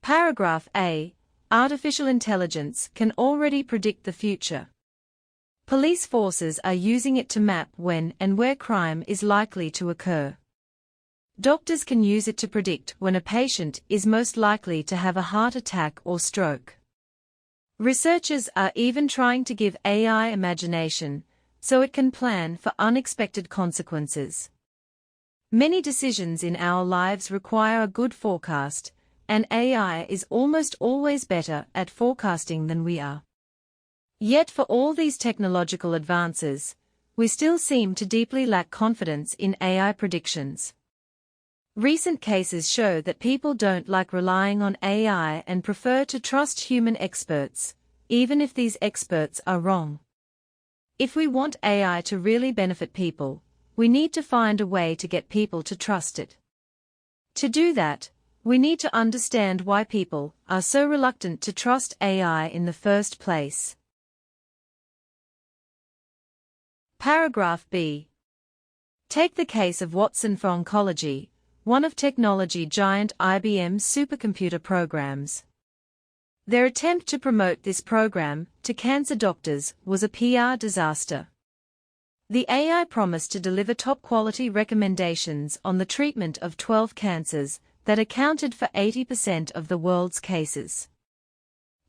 Paragraph A. Artificial intelligence can already predict the future. Police forces are using it to map when and where crime is likely to occur. Doctors can use it to predict when a patient is most likely to have a heart attack or stroke. Researchers are even trying to give AI imagination, so it can plan for unexpected consequences. Many decisions in our lives require a good forecast, and AI is almost always better at forecasting than we are. Yet for all these technological advances, we still seem to deeply lack confidence in AI predictions. Recent cases show that people don't like relying on AI and prefer to trust human experts, even if these experts are wrong. If we want AI to really benefit people, we need to find a way to get people to trust it. To do that, we need to understand why people are so reluctant to trust AI in the first place. Paragraph B. Take the case of Watson for oncology, one of technology giant IBM's supercomputer programs. Their attempt to promote this program to cancer doctors was a PR disaster. The AI promised to deliver top-quality recommendations on the treatment of 12 cancers that accounted for 80% of the world's cases.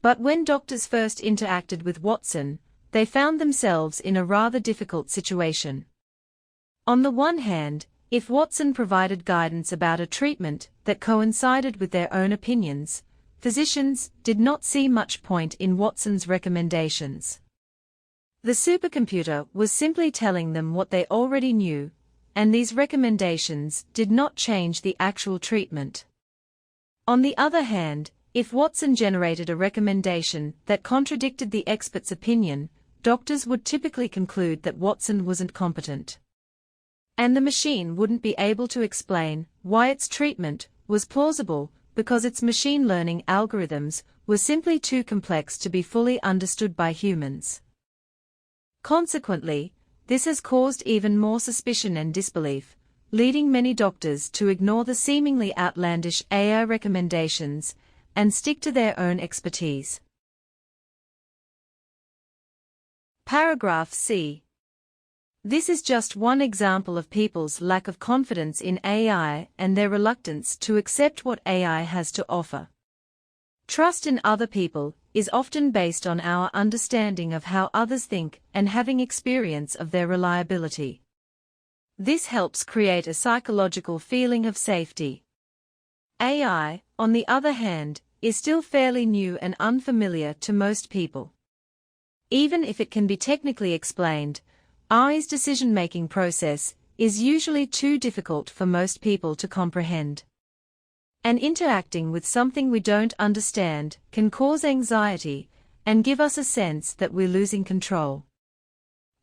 But when doctors first interacted with Watson, they found themselves in a rather difficult situation. On the one hand, if Watson provided guidance about a treatment that coincided with their own opinions, physicians did not see much point in Watson's recommendations. The supercomputer was simply telling them what they already knew, and these recommendations did not change the actual treatment. On the other hand, if Watson generated a recommendation that contradicted the expert's opinion, doctors would typically conclude that Watson wasn't competent. And the machine wouldn't be able to explain why its treatment was plausible, because its machine learning algorithms were simply too complex to be fully understood by humans. Consequently, this has caused even more suspicion and disbelief, leading many doctors to ignore the seemingly outlandish AI recommendations and stick to their own expertise. Paragraph C. This is just one example of people's lack of confidence in AI and their reluctance to accept what AI has to offer. Trust in other people is often based on our understanding of how others think and having experience of their reliability. This helps create a psychological feeling of safety. AI, on the other hand, is still fairly new and unfamiliar to most people. Even if it can be technically explained, AI's decision-making process is usually too difficult for most people to comprehend. And interacting with something we don't understand can cause anxiety and give us a sense that we're losing control.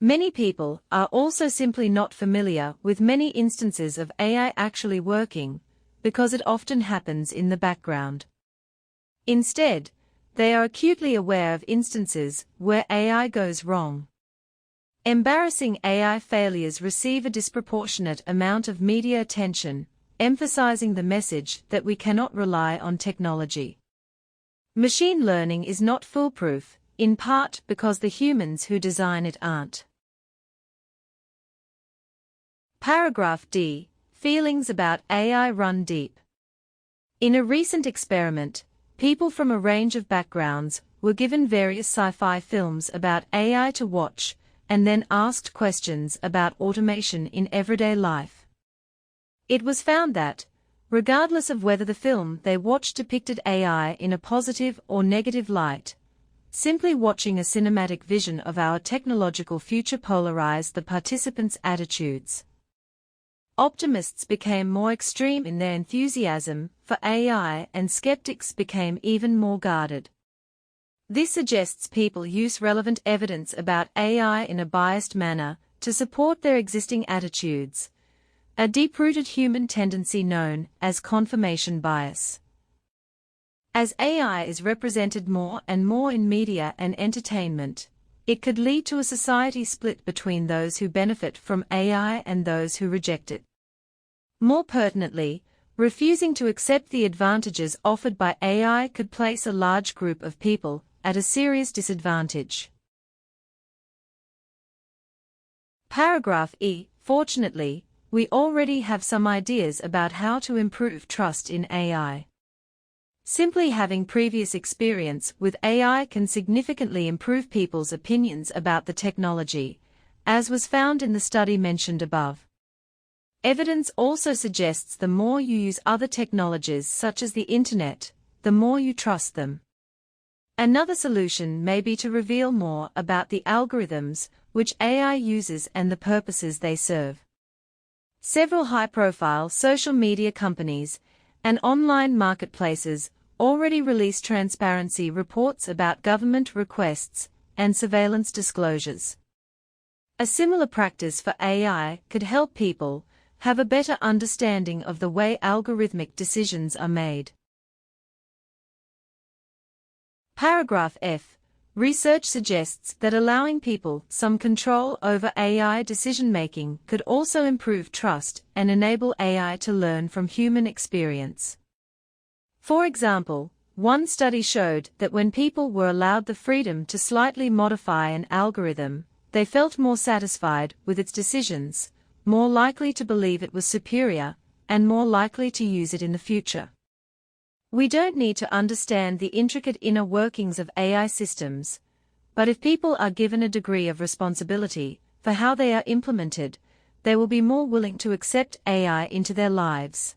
Many people are also simply not familiar with many instances of AI actually working, because it often happens in the background. Instead, they are acutely aware of instances where AI goes wrong. Embarrassing AI failures receive a disproportionate amount of media attention, emphasizing the message that we cannot rely on technology. Machine learning is not foolproof, in part because the humans who design it aren't. Paragraph D. Feelings about AI run deep. In a recent experiment, people from a range of backgrounds were given various sci-fi films about AI to watch, and then asked questions about automation in everyday life. It was found that, regardless of whether the film they watched depicted AI in a positive or negative light, simply watching a cinematic vision of our technological future polarized the participants' attitudes. Optimists became more extreme in their enthusiasm for AI, and skeptics became even more guarded. This suggests people use relevant evidence about AI in a biased manner to support their existing attitudes, a deep-rooted human tendency known as confirmation bias. As AI is represented more and more in media and entertainment, it could lead to a society split between those who benefit from AI and those who reject it. More pertinently, Refusing to accept the advantages offered by AI could place a large group of people at a serious disadvantage. Paragraph E. Fortunately, we already have some ideas about how to improve trust in AI. Simply having previous experience with AI can significantly improve people's opinions about the technology, as was found in the study mentioned above. Evidence also suggests the more you use other technologies such as the Internet, the more you trust them. Another solution may be to reveal more about the algorithms which AI uses and the purposes they serve. Several high-profile social media companies and online marketplaces already release transparency reports about government requests and surveillance disclosures. A similar practice for AI could help people have a better understanding of the way algorithmic decisions are made. Paragraph F. Research suggests that allowing people some control over AI decision-making could also improve trust and enable AI to learn from human experience. For example, one study showed that when people were allowed the freedom to slightly modify an algorithm, they felt more satisfied with its decisions, more likely to believe it was superior, and more likely to use it in the future. We don't need to understand the intricate inner workings of AI systems, but if people are given a degree of responsibility for how they are implemented, they will be more willing to accept AI into their lives.